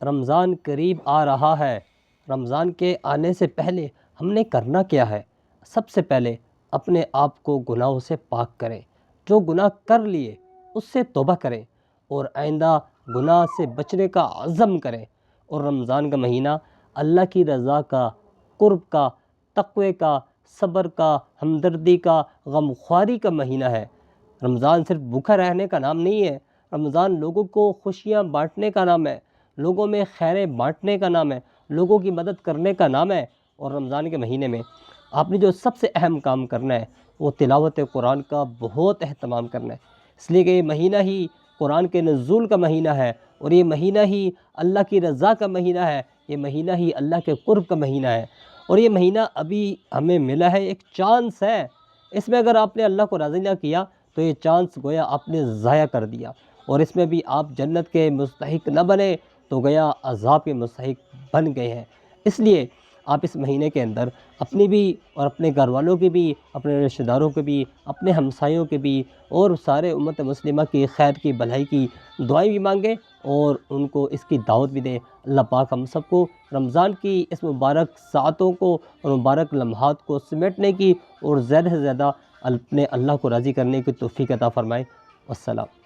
رمضان قریب آ رہا ہے، رمضان کے آنے سے پہلے ہم نے کرنا کیا ہے؟ سب سے پہلے اپنے آپ کو گناہوں سے پاک کریں، جو گناہ کر لیے اس سے توبہ کریں اور آئندہ گناہ سے بچنے کا عزم کریں۔ اور رمضان کا مہینہ اللہ کی رضا کا، قرب کا، تقوی کا، صبر کا، ہمدردی کا، غمخواری کا مہینہ ہے۔ رمضان صرف بھوکا رہنے کا نام نہیں ہے، رمضان لوگوں کو خوشیاں بانٹنے کا نام ہے، لوگوں میں خیریں بانٹنے کا نام ہے، لوگوں کی مدد کرنے کا نام ہے۔ اور رمضان کے مہینے میں آپ نے جو سب سے اہم کام کرنا ہے وہ تلاوت قرآن کا بہت اہتمام کرنا ہے، اس لیے کہ یہ مہینہ ہی قرآن کے نزول کا مہینہ ہے، اور یہ مہینہ ہی اللہ کی رضا کا مہینہ ہے، یہ مہینہ ہی اللہ کے قرب کا مہینہ ہے۔ اور یہ مہینہ ابھی ہمیں ملا ہے، ایک چانس ہے، اس میں اگر آپ نے اللہ کو راضی نہ کیا تو یہ چانس گویا آپ نے ضائع کر دیا، اور اس میں بھی آپ جنت کے مستحق نہ بنے تو گویا عذاب کے مستحق بن گئے ہیں۔ اس لیے آپ اس مہینے کے اندر اپنی بھی اور اپنے گھر والوں کی بھی، اپنے رشتہ داروں کے بھی، اپنے ہمسایوں کے بھی، اور سارے امت مسلمہ کی خیر کی، بھلائی کی دعائیں بھی مانگیں اور ان کو اس کی دعوت بھی دیں۔ اللہ پاک ہم سب کو رمضان کی اس مبارک ساعتوں کو اور مبارک لمحات کو سمیٹنے کی اور زیادہ سے زیادہ اپنے اللہ کو راضی کرنے کی توفیق عطا فرمائے۔ والسلام۔